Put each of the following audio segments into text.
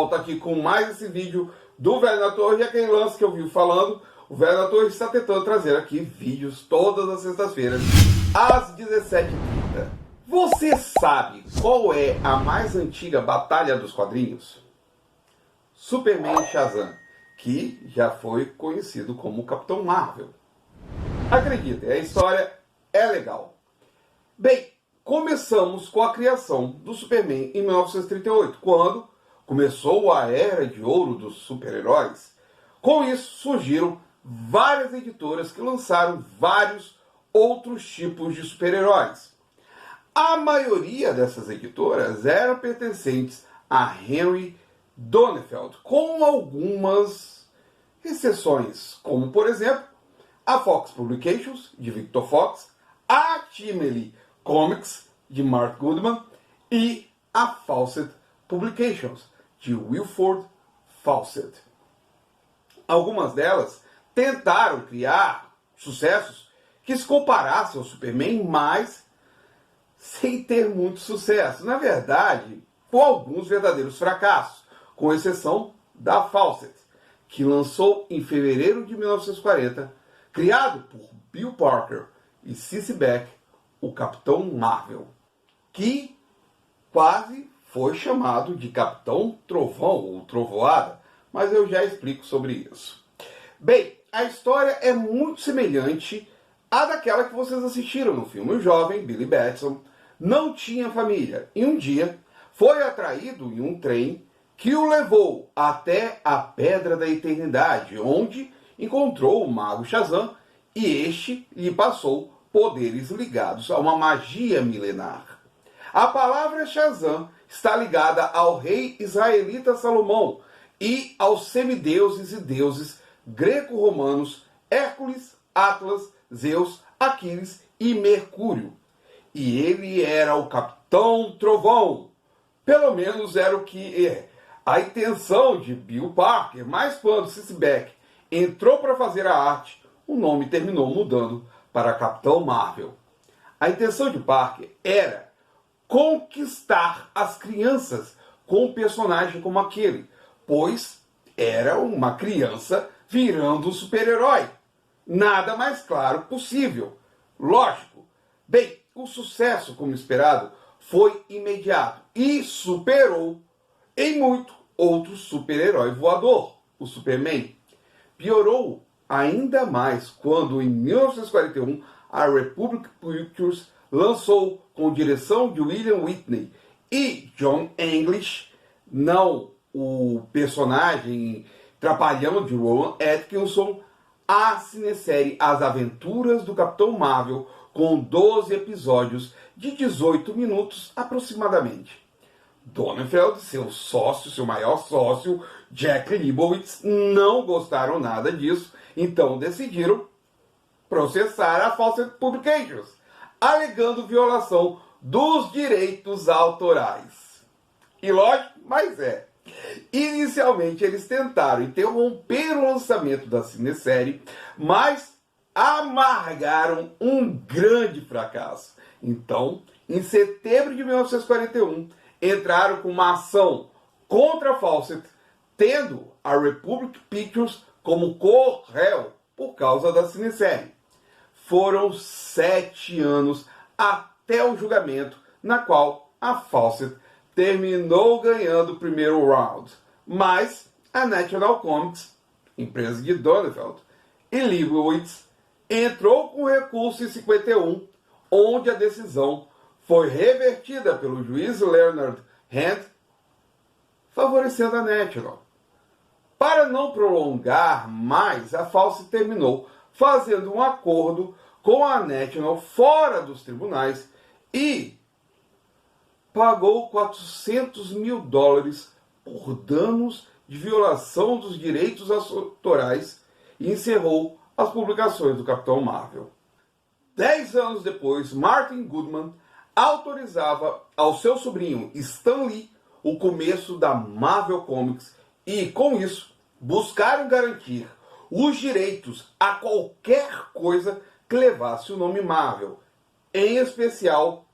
volta aqui com mais esse vídeo do Velho na Torre. E aquele lance que eu vi falando, o Velho na Torre está tentando trazer aqui vídeos todas as sextas-feiras, às 17h30. Você sabe qual é a mais antiga batalha dos quadrinhos? Superman e Shazam, que já foi conhecido como Capitão Marvel. Acreditem, a história é legal. Bem, começamos com a criação do Superman em 1938, quando começou a era de ouro dos super-heróis. Com isso, surgiram várias editoras que lançaram vários outros tipos de super-heróis. A maioria dessas editoras eram pertencentes a Henry Donenfeld, com algumas exceções, como, por exemplo, a Fox Publications, de Victor Fox, a Timely Comics, de Mark Goodman, e a Fawcett Publications, de Wilford Fawcett. Algumas delas tentaram criar sucessos que se comparassem ao Superman, mas sem ter muito sucesso. Na verdade, com alguns verdadeiros fracassos, com exceção da Fawcett, que lançou em fevereiro de 1940, criado por Bill Parker e Cissy Beck, o Capitão Marvel, que quase foi chamado de Capitão Trovão ou Trovoada, mas eu já explico sobre isso. Bem, a história é muito semelhante à daquela que vocês assistiram no filme. O jovem Billy Batson não tinha família e um dia foi atraído em um trem que o levou até a Pedra da Eternidade, onde encontrou o mago Shazam e este lhe passou poderes ligados a uma magia milenar. A palavra Shazam está ligada ao rei israelita Salomão e aos semideuses e deuses greco-romanos Hércules, Atlas, Zeus, Aquiles e Mercúrio. E ele era o Capitão Trovão. Pelo menos era o que é a intenção de Bill Parker, mas quando Cissy Beck entrou para fazer a arte, o nome terminou mudando para Capitão Marvel. A intenção de Parker era conquistar as crianças com um personagem como aquele, pois era uma criança virando um super-herói. Nada mais claro possível. Lógico. Bem, o sucesso, como esperado, foi imediato e superou em muito outro super-herói voador, o Superman. Piorou ainda mais quando, em 1941, a Republic Pictures lançou, com direção de William Whitney e John English, não o personagem trapalhão de Rowan Atkinson, a cinesérie As Aventuras do Capitão Marvel, com 12 episódios de 18 minutos aproximadamente. Donenfeld, seu maior sócio, Jack Leibowitz, não gostaram nada disso, então decidiram processar a Fawcett Publications, alegando violação dos direitos autorais. E lógico, mas é. Inicialmente eles tentaram interromper o lançamento da cinesérie, mas amargaram um grande fracasso. Então, em setembro de 1941, entraram com uma ação contra a Fawcett, tendo a Republic Pictures como co-réu por causa da cinesérie. Foram 7 anos até o julgamento, na qual a Fawcett terminou ganhando o primeiro round, mas a National Comics, empresa de Donenfeld e Leibowitz, entrou com recurso em 51, onde a decisão foi revertida pelo juiz Leonard Hand, favorecendo a National. Para não prolongar mais, a Fawcett terminou fazendo um acordo com a National fora dos tribunais e pagou $400 mil por danos de violação dos direitos autorais e encerrou as publicações do Capitão Marvel. 10 anos depois, Martin Goodman autorizava ao seu sobrinho Stan Lee o começo da Marvel Comics e, com isso, buscaram garantir os direitos a qualquer coisa que levasse o nome Marvel, em especial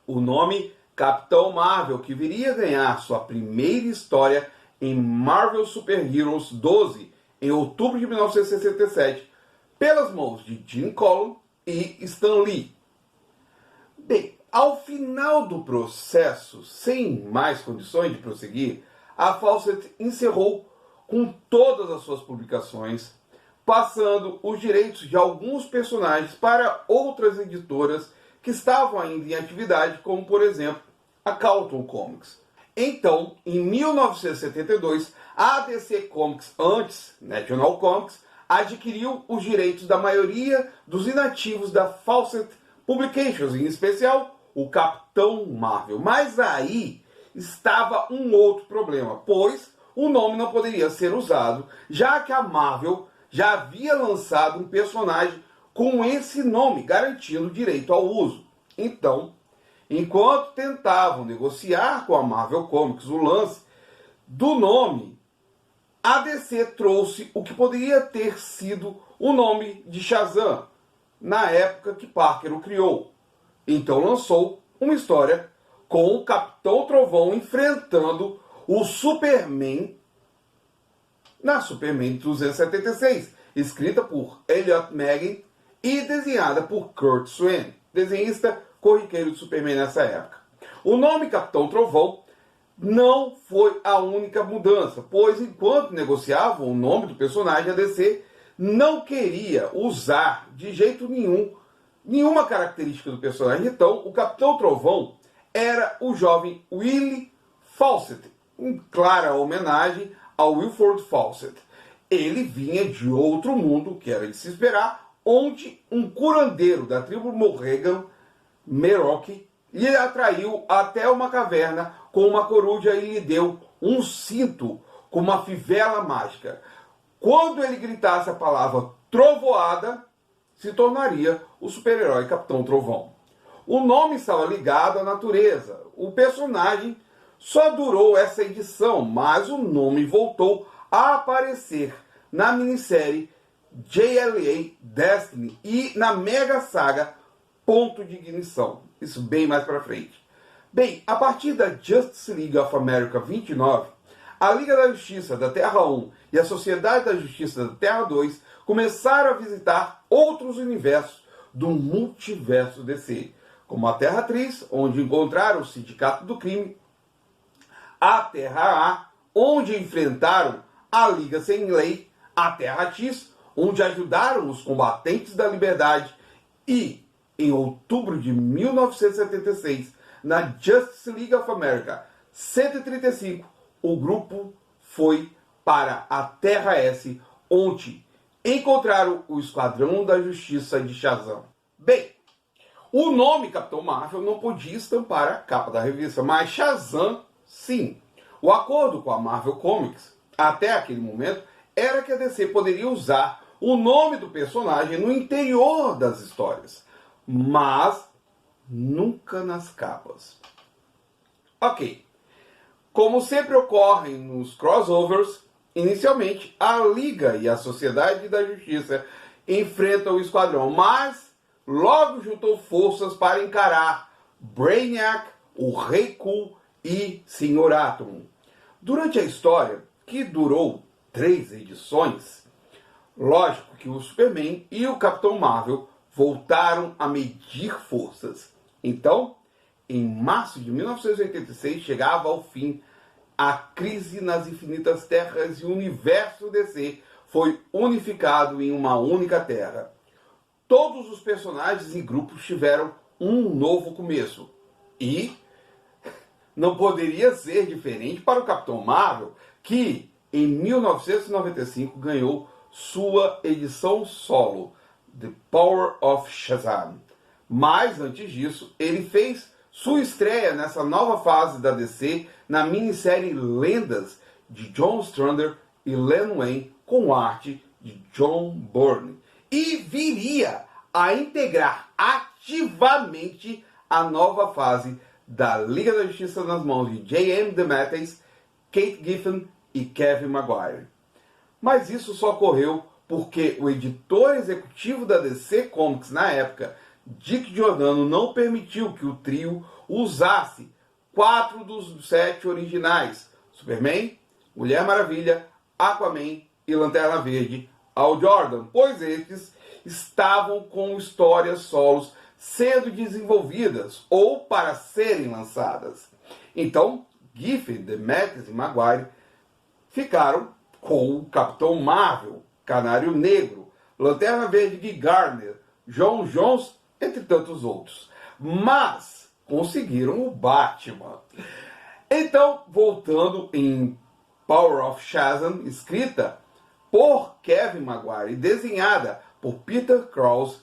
o nome Capitão Marvel, que viria a ganhar sua primeira história em Marvel Super Heroes 12, em outubro de 1967, pelas mãos de Jim Collins e Stan Lee. Bem, ao final do processo, sem mais condições de prosseguir, a Fawcett encerrou com todas as suas publicações, passando os direitos de alguns personagens para outras editoras que estavam ainda em atividade, como por exemplo a Carlton Comics. Então, em 1972, a DC Comics, antes National Comics, adquiriu os direitos da maioria dos inativos da Fawcett Publications, em especial o Capitão Marvel. Mas aí estava um outro problema, pois o nome não poderia ser usado, já que a Marvel já havia lançado um personagem com esse nome, garantindo o direito ao uso. Então, enquanto tentavam negociar com a Marvel Comics o lance do nome, a DC trouxe o que poderia ter sido o nome de Shazam, na época que Parker o criou. Então lançou uma história com o Capitão Trovão enfrentando o Superman na Superman 276, escrita por Elliot Maggin e desenhada por Kurt Swan, desenhista corriqueiro de Superman nessa época. O nome Capitão Trovão não foi a única mudança, pois enquanto negociavam o nome do personagem, a DC não queria usar de jeito nenhum nenhuma característica do personagem. Então, o Capitão Trovão era o jovem Willie Fawcett, em clara homenagem ao Wilford Fawcett. Ele vinha de outro mundo, que era de se esperar, onde um curandeiro da tribo Morrigan, Meroque, lhe atraiu até uma caverna com uma coruja e lhe deu um cinto com uma fivela mágica. Quando ele gritasse a palavra trovoada, se tornaria o super-herói Capitão Trovão. O nome estava ligado à natureza. O personagem só durou essa edição, mas o nome voltou a aparecer na minissérie JLA Destiny e na mega saga Ponto de Ignição. Isso bem mais para frente. Bem, a partir da Justice League of America 29, a Liga da Justiça da Terra 1 e a Sociedade da Justiça da Terra 2 começaram a visitar outros universos do multiverso DC, como a Terra Atriz, onde encontraram o Sindicato do Crime, a Terra A, onde enfrentaram a Liga Sem Lei, a Terra X, onde ajudaram os combatentes da liberdade, e, em outubro de 1976, na Justice League of America 135, o grupo foi para a Terra S, onde encontraram o Esquadrão da Justiça de Shazam. Bem, o nome Capitão Marvel não podia estampar a capa da revista, mas Shazam, sim. O acordo com a Marvel Comics, até aquele momento, era que a DC poderia usar o nome do personagem no interior das histórias, mas nunca nas capas. Ok. Como sempre ocorre nos crossovers, inicialmente a Liga e a Sociedade da Justiça enfrentam o Esquadrão, mas logo juntou forças para encarar Brainiac, o Rei Cool e Sr. Atom. Durante a história, que durou 3 edições, lógico que o Superman e o Capitão Marvel voltaram a medir forças. Então, em março de 1986, chegava ao fim a crise nas infinitas terras e o universo DC foi unificado em uma única terra. Todos os personagens e grupos tiveram um novo começo. E não poderia ser diferente para o Capitão Marvel, que em 1995 ganhou sua edição solo, The Power of Shazam. Mas antes disso, ele fez sua estreia nessa nova fase da DC na minissérie Lendas de John Strander e Len Wein, com arte de John Byrne, e viria a integrar ativamente a nova fase da Liga da Justiça nas mãos de J.M. DeMatteis, Kate Giffen e Kevin Maguire. Mas isso só ocorreu porque o editor executivo da DC Comics na época, Dick Giordano, não permitiu que o trio usasse 4 dos 7 originais: Superman, Mulher Maravilha, Aquaman e Lanterna Verde ao Jordan, pois estes estavam com histórias solos sendo desenvolvidas ou para serem lançadas. Então, Giffen, Demetrius e Maguire ficaram com o Capitão Marvel, Canário Negro, Lanterna Verde de Gardner, John Jones, entre tantos outros. Mas conseguiram o Batman. Então, voltando em Power of Shazam, escrita por Kevin Maguire e desenhada por Peter Krause,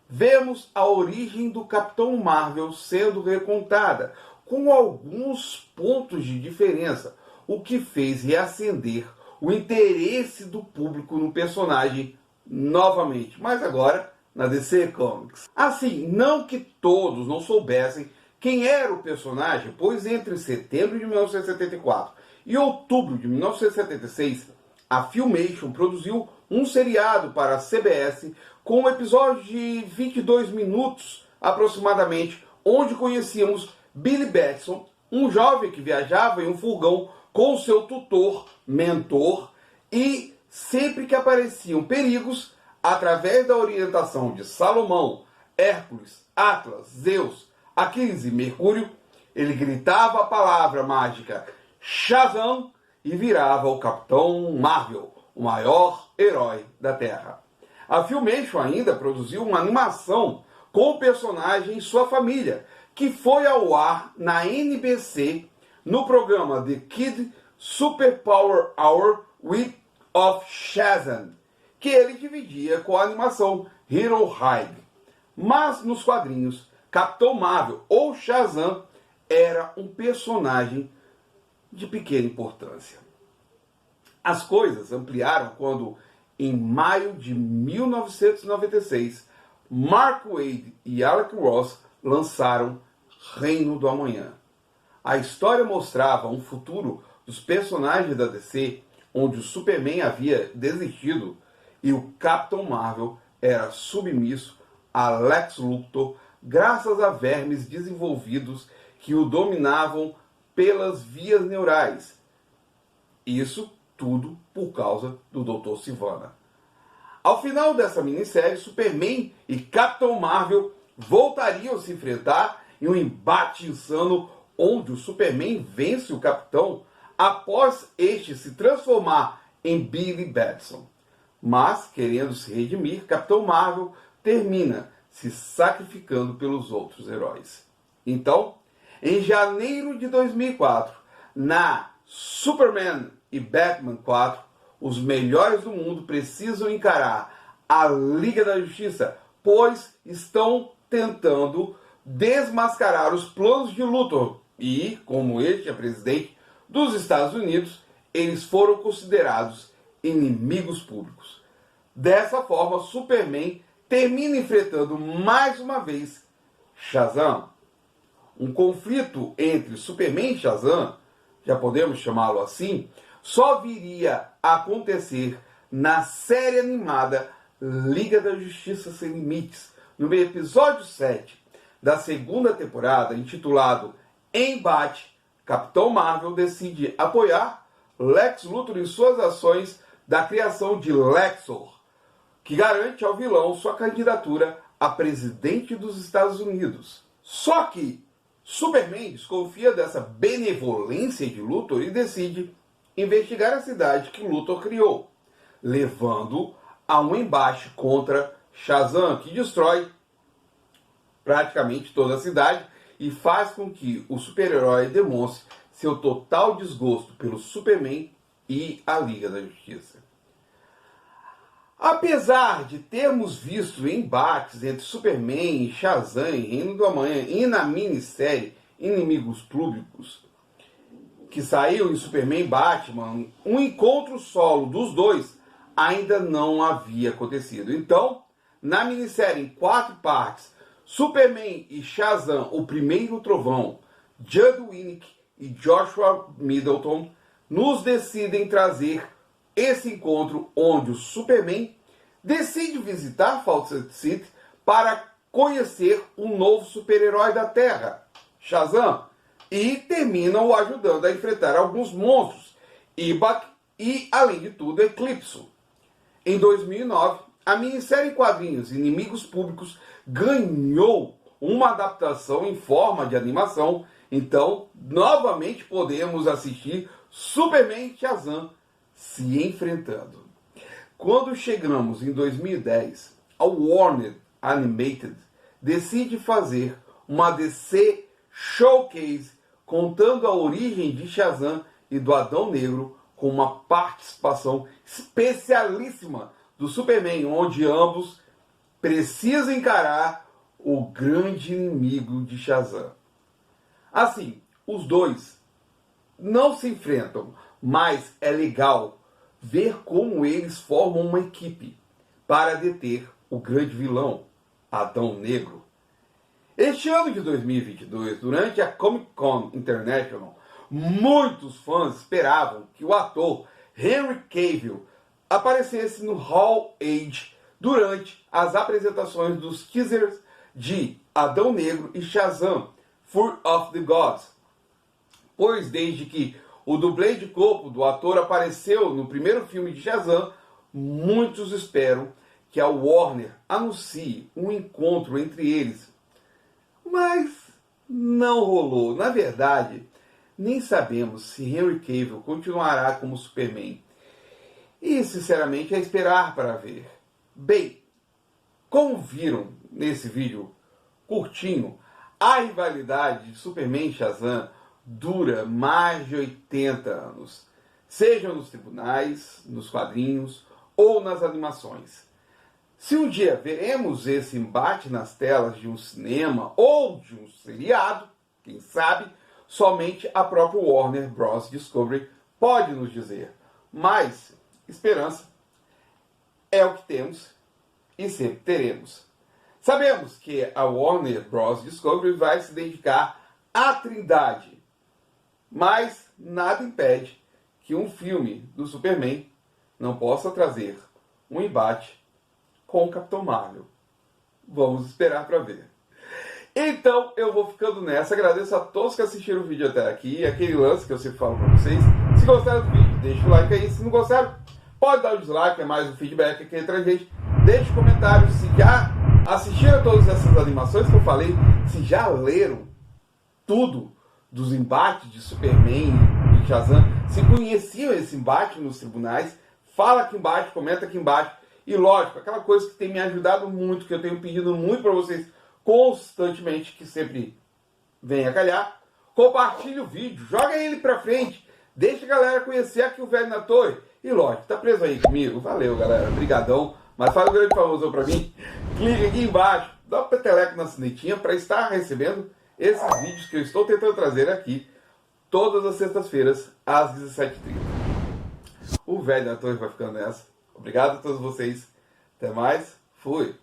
vemos a origem do Capitão Marvel sendo recontada, com alguns pontos de diferença, o que fez reacender o interesse do público no personagem novamente, mas agora na DC Comics. Assim, não que todos não soubessem quem era o personagem, pois entre setembro de 1974 e outubro de 1976, a Filmation produziu um seriado para a CBS com um episódio de 22 minutos aproximadamente, onde conhecíamos Billy Batson, um jovem que viajava em um furgão com seu tutor, mentor, e sempre que apareciam perigos, através da orientação de Salomão, Hércules, Atlas, Zeus, Aquiles e Mercúrio, ele gritava a palavra mágica Shazam e virava o Capitão Marvel, o maior herói da Terra. A Filmation ainda produziu uma animação com o personagem e sua família, que foi ao ar na NBC no programa The Kid Superpower Hour with of Shazam, que ele dividia com a animação Hero High. Mas nos quadrinhos, Capitão Marvel ou Shazam era um personagem de pequena importância. As coisas ampliaram quando, em maio de 1996, Mark Waid e Alex Ross lançaram Reino do Amanhã. A história mostrava um futuro dos personagens da DC, onde o Superman havia desistido e o Capitão Marvel era submisso a Lex Luthor, graças a vermes desenvolvidos que o dominavam pelas vias neurais. Isso tudo por causa do Dr. Sivana. Ao final dessa minissérie, Superman e Capitão Marvel voltariam a se enfrentar em um embate insano onde o Superman vence o Capitão após este se transformar em Billy Batson. Mas, querendo se redimir, Capitão Marvel termina se sacrificando pelos outros heróis. Então, em janeiro de 2004, na Superman e Batman 4, os melhores do mundo precisam encarar a Liga da Justiça, pois estão tentando desmascarar os planos de Luthor. E, como este é presidente dos Estados Unidos, eles foram considerados inimigos públicos. Dessa forma, Superman termina enfrentando mais uma vez Shazam. Um conflito entre Superman e Shazam, já podemos chamá-lo assim, só viria a acontecer na série animada Liga da Justiça Sem Limites, no episódio 7 da segunda temporada, intitulado Embate. Capitão Marvel decide apoiar Lex Luthor em suas ações da criação de Lexor, que garante ao vilão sua candidatura a presidente dos Estados Unidos. Só que Superman desconfia dessa benevolência de Luthor e decide investigar a cidade que Luthor criou, levando a um embate contra Shazam, que destrói praticamente toda a cidade e faz com que o super-herói demonstre seu total desgosto pelo Superman e a Liga da Justiça. Apesar de termos visto embates entre Superman e Shazam em Reino do Amanhã e na minissérie Inimigos Públicos, que saiu em Superman e Batman, um encontro solo dos dois ainda não havia acontecido. Então, na minissérie em 4 partes, Superman e Shazam, o Primeiro Trovão, Judd Winnick e Joshua Middleton nos decidem trazer esse encontro onde o Superman decide visitar Fawcett City para conhecer um novo super-herói da Terra, Shazam, e terminam o ajudando a enfrentar alguns monstros Ibak e, além de tudo, Eclipso. Em 2009, a minissérie em quadrinhos Inimigos Públicos ganhou uma adaptação em forma de animação, então novamente podemos assistir Superman e Shazam se enfrentando. Quando chegamos em 2010, a Warner Animated decide fazer uma DC Showcase contando a origem de Shazam e do Adão Negro, com uma participação especialíssima do Superman, onde ambos precisam encarar o grande inimigo de Shazam. Assim, os dois não se enfrentam, mas é legal ver como eles formam uma equipe para deter o grande vilão, Adão Negro. Este ano de 2022, durante a Comic Con International, muitos fãs esperavam que o ator Henry Cavill aparecesse no Hall H durante as apresentações dos teasers de Adão Negro e Shazam, Fury of the Gods, pois desde que o dublê de corpo do ator apareceu no primeiro filme de Shazam, muitos esperam que a Warner anuncie um encontro entre eles. Mas não rolou. Na verdade, nem sabemos se Henry Cavill continuará como Superman. E, sinceramente, é esperar para ver. Bem, como viram nesse vídeo curtinho, a rivalidade de Superman e Shazam dura mais de 80 anos, seja nos tribunais, nos quadrinhos ou nas animações. Se um dia veremos esse embate nas telas de um cinema ou de um seriado, quem sabe, somente a própria Warner Bros. Discovery pode nos dizer. Mas esperança é o que temos e sempre teremos. Sabemos que a Warner Bros. Discovery vai se dedicar à Trindade, mas nada impede que um filme do Superman não possa trazer um embate com o Capitão Marvel. Vamos esperar para ver. Então eu vou ficando nessa. Agradeço a todos que assistiram o vídeo até aqui. Aquele lance que eu sempre falo para vocês. Se gostaram do vídeo, deixa o like aí. Se não gostaram, pode dar o dislike, é mais um feedback aqui entre a gente. Deixe um comentário se já assistiram a todas essas animações que eu falei, se já leram tudo dos embates de Superman e Shazam, se conheciam esse embate nos tribunais. Fala aqui embaixo, comenta aqui embaixo. E lógico, aquela coisa que tem me ajudado muito, que eu tenho pedido muito para vocês constantemente, que sempre vem a calhar, compartilhe o vídeo, joga ele pra frente, deixa a galera conhecer aqui o Velho na Torre. E lógico, tá preso aí comigo? Valeu, galera, brigadão. Mas fala um grande famosão pra mim, clica aqui embaixo, dá um peteleco na sinetinha para estar recebendo esses vídeos que eu estou tentando trazer aqui todas as sextas-feiras às 17h30. O Velho na Torre vai ficando nessa. Obrigado a todos vocês. Até mais. Fui.